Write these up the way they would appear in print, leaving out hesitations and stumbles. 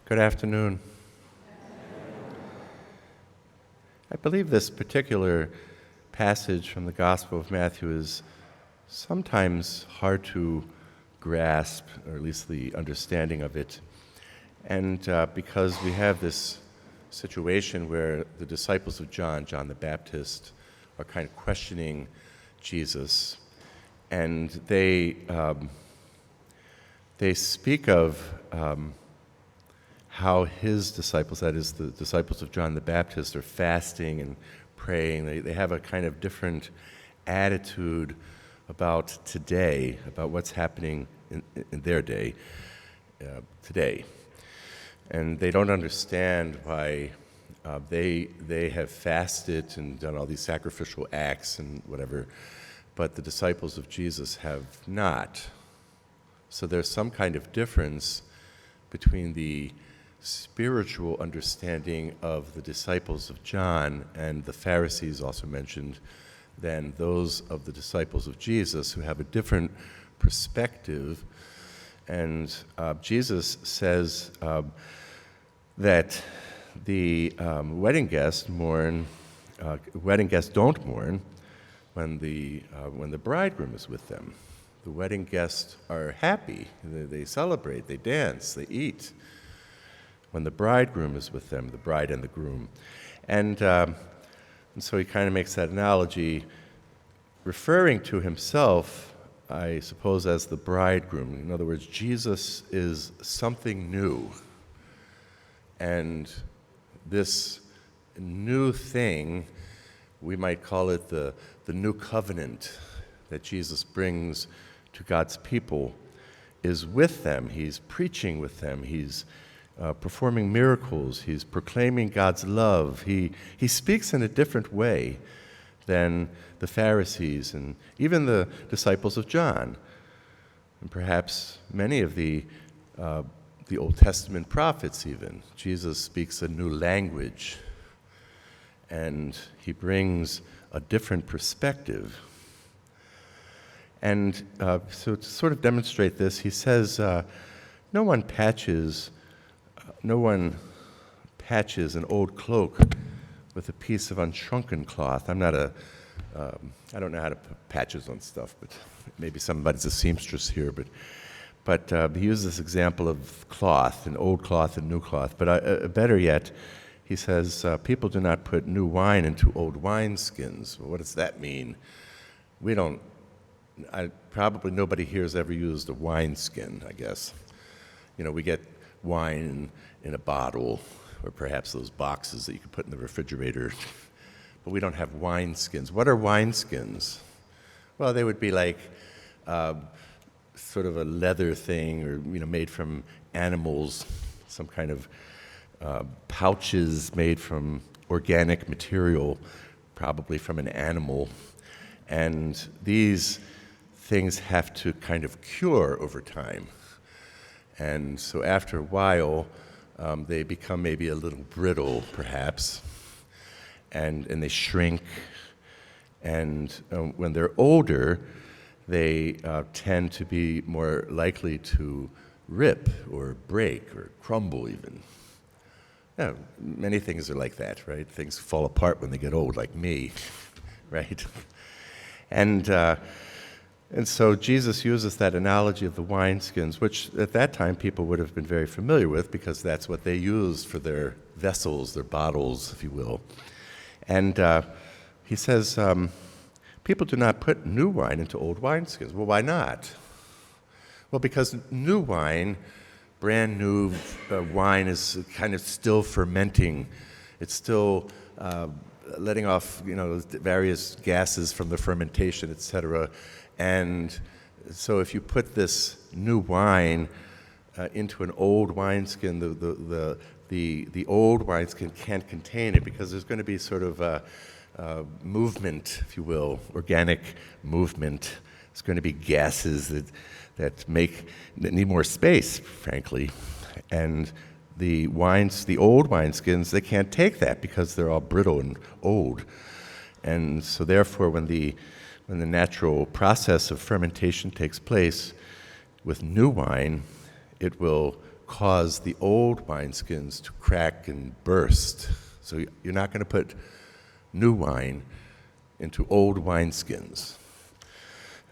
Good afternoon. I believe this particular passage from the Gospel of Matthew is sometimes hard to grasp, or at least the understanding of it. And because we have this situation where the disciples of John the Baptist, are kind of questioning Jesus, and they speak of how his disciples, that is the disciples of John the Baptist, are fasting and praying. They have a kind of different attitude about today, about what's happening in their day today. And they don't understand why they have fasted and done all these sacrificial acts and whatever, but the disciples of Jesus have not. So there's some kind of difference between the spiritual understanding of the disciples of John and the Pharisees also mentioned than those of the disciples of Jesus, who have a different perspective. And Jesus says that the wedding guests don't mourn when the bridegroom is with them. The wedding guests are happy. They celebrate, they dance, they eat when the bridegroom is with them, the bride and the groom. And so he kind of makes that analogy, referring to himself, I suppose, as the bridegroom. In other words, Jesus is something new. And this new thing, we might call it the new covenant that Jesus brings to God's people, is with them. He's preaching with them. He's performing miracles. He's proclaiming God's love. He speaks in a different way than the Pharisees and even the disciples of John, and perhaps many of the Old Testament prophets even. Jesus speaks a new language, and he brings a different perspective. And so to sort of demonstrate this, he says, no one patches an old cloak with a piece of unshrunken cloth. I don't know how to put patches on stuff, but maybe somebody's a seamstress here, but he uses this example of cloth, an old cloth and new cloth. But better yet, he says, people do not put new wine into old wineskins. Well, what does that mean? Probably nobody here has ever used a wineskin, I guess. We get wine in a bottle, or perhaps those boxes that you can put in the refrigerator, but we don't have wineskins. What are wineskins? Well, they would be like sort of a leather thing, or made from animals, some kind of pouches made from organic material, probably from an animal. And these things have to kind of cure over time. And so after a while, they become maybe a little brittle, perhaps, and they shrink. And when they're older, they tend to be more likely to rip or break or crumble even. Many things are like that, right? Things fall apart when they get old, like me, right? And so Jesus uses that analogy of the wineskins, which at that time people would have been very familiar with, because that's what they used for their vessels, their bottles, if you will. And he says, people do not put new wine into old wineskins. Well, why not? Well, because new wine, brand new wine, is kind of still fermenting. It's still letting off, various gases from the fermentation, etc. And so if you put this new wine into an old wineskin, the old wineskin can't contain it, because there's going to be sort of a movement, if you will, organic movement. It's going to be gases that need more space, frankly. And the old wineskins, they can't take that because they're all brittle and old. And so therefore, when the natural process of fermentation takes place with new wine, it will cause the old wineskins to crack and burst. So you're not going to put new wine into old wineskins.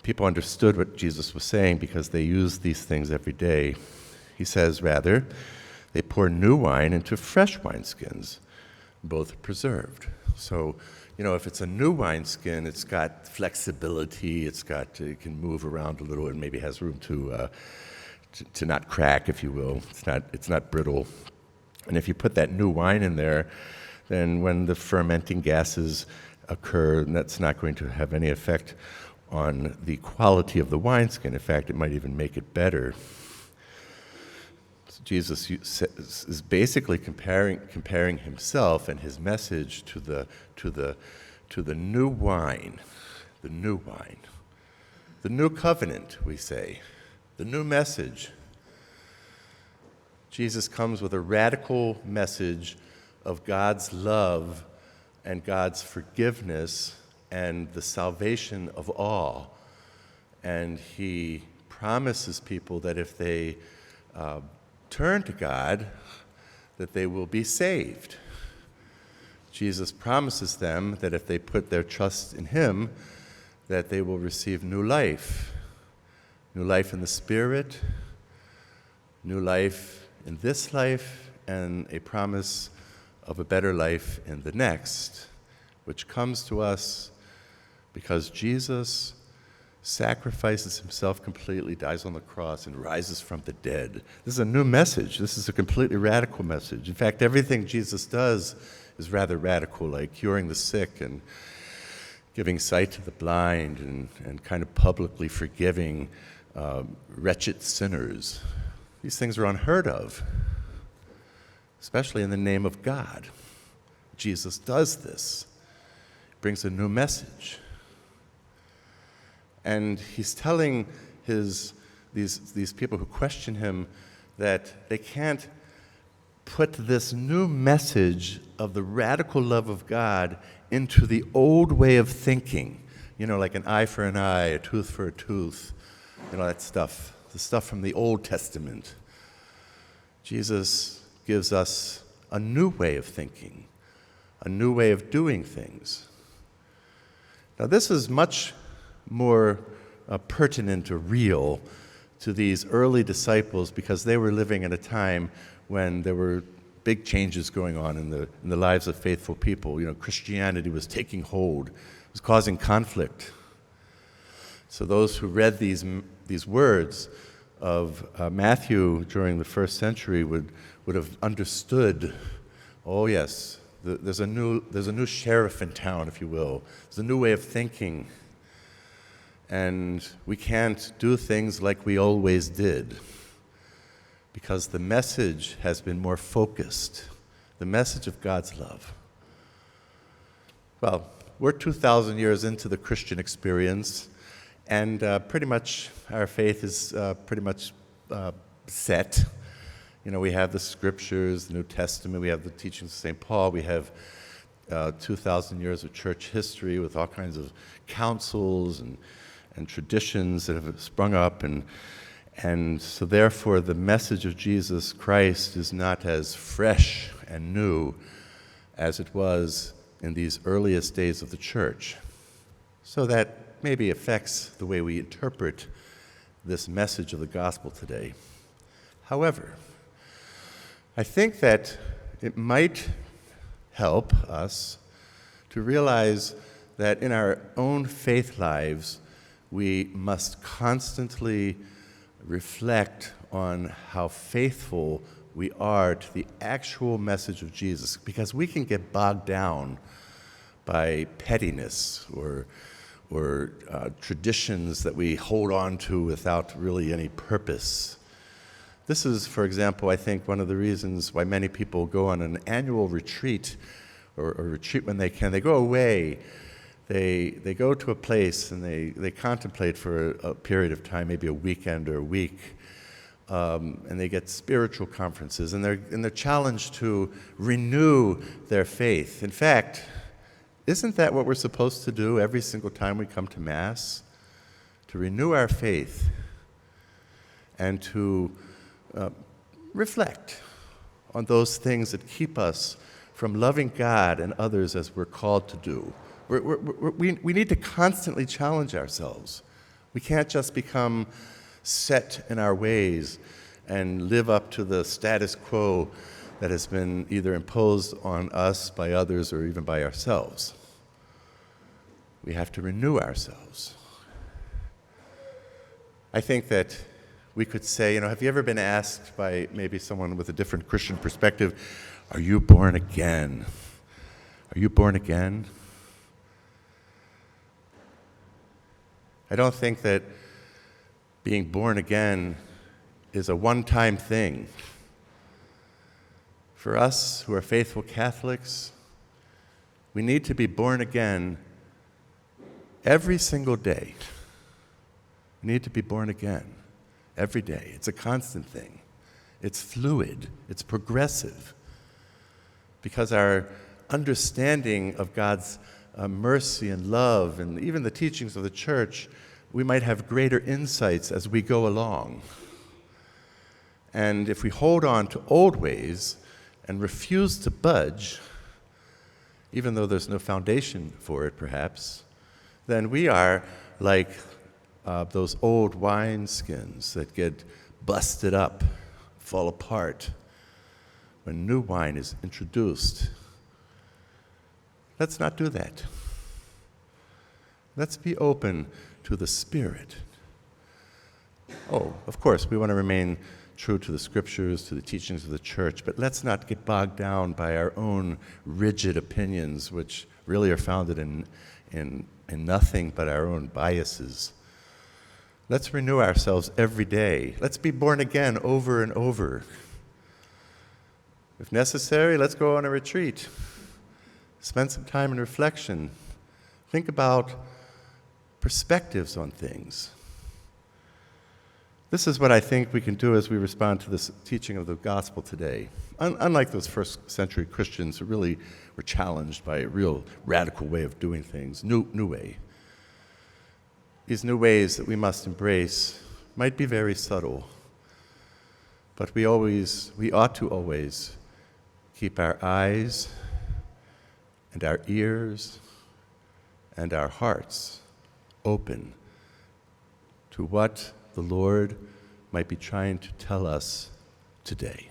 People understood what Jesus was saying because they used these things every day. He says, rather, they pour new wine into fresh wineskins, both preserved. So, if it's a new wineskin, it's got flexibility, it can move around a little, and maybe has room to not crack, if you will. It's not brittle. And if you put that new wine in there, then when the fermenting gases occur, that's not going to have any effect on the quality of the wineskin. In fact, it might even make it better. So Jesus is basically comparing himself and his message to the new wine, the new covenant, we say. The new message. Jesus comes with a radical message of God's love and God's forgiveness and the salvation of all. And he promises people that if they turn to God, that they will be saved. Jesus promises them that if they put their trust in him, that they will receive new life in the Spirit, new life in this life, and a promise of a better life in the next, which comes to us because Jesus sacrifices himself completely, dies on the cross, and rises from the dead. This is a new message. This is a completely radical message. In fact, everything Jesus does is rather radical, like curing the sick and giving sight to the blind and kind of publicly forgiving wretched sinners. These things are unheard of, especially in the name of God. Jesus does this. He brings a new message. And he's telling these people who question him that they can't put this new message of the radical love of God into the old way of thinking. Like an eye for an eye, a tooth for a tooth, that stuff, the stuff from the Old Testament. Jesus gives us a new way of thinking, a new way of doing things. Now, this is much more pertinent or real to these early disciples because they were living at a time when there were big changes going on in the lives of faithful people. Christianity was taking hold. It was causing conflict. So those who read these words of Matthew during the first century would have understood, oh yes, there's a new sheriff in town, if you will. There's a new way of thinking. And we can't do things like we always did because the message has been more focused, the message of God's love. Well, we're 2,000 years into the Christian experience, and pretty much our faith is pretty much set. We have the scriptures, the New Testament, we have the teachings of St. Paul, we have 2,000 years of church history with all kinds of councils and traditions that have sprung up, and so therefore the message of Jesus Christ is not as fresh and new as it was in these earliest days of the church. So that maybe affects the way we interpret this message of the gospel today. However, I think that it might help us to realize that in our own faith lives, we must constantly reflect on how faithful we are to the actual message of Jesus, because we can get bogged down by pettiness or traditions that we hold on to without really any purpose. This is, for example, I think one of the reasons why many people go on an annual retreat or retreat when they can. They go away. They go to a place and they contemplate for a period of time, maybe a weekend or a week, and they get spiritual conferences, and they're challenged to renew their faith. In fact, isn't that what we're supposed to do every single time we come to Mass? To renew our faith and to reflect on those things that keep us from loving God and others as we're called to do. We need to constantly challenge ourselves. We can't just become set in our ways and live up to the status quo that has been either imposed on us by others or even by ourselves. We have to renew ourselves. I think that we could say, have you ever been asked by maybe someone with a different Christian perspective, are you born again? Are you born again? I don't think that being born again is a one-time thing. For us who are faithful Catholics, we need to be born again every single day. We need to be born again every day. It's a constant thing. It's fluid. It's progressive. Because our understanding of God's mercy and love and even the teachings of the church, we might have greater insights as we go along. And if we hold on to old ways and refuse to budge, even though there's no foundation for it perhaps, then we are like those old wineskins that get busted up, fall apart when new wine is introduced. Let's not do that. Let's be open to the Spirit. Oh, of course, we want to remain true to the Scriptures, to the teachings of the Church, but let's not get bogged down by our own rigid opinions, which really are founded in nothing but our own biases. Let's renew ourselves every day. Let's be born again over and over. If necessary, let's go on a retreat. Spend some time in reflection. Think about perspectives on things. This is what I think we can do as we respond to this teaching of the gospel today. Unlike those first century Christians who really were challenged by a real radical way of doing things, new way. These new ways that we must embrace might be very subtle, but we ought to always keep our eyes and our ears and our hearts open to what the Lord might be trying to tell us today.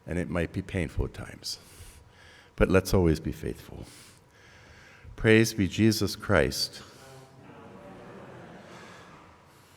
And it might be painful at times, but let's always be faithful. Praise be Jesus Christ,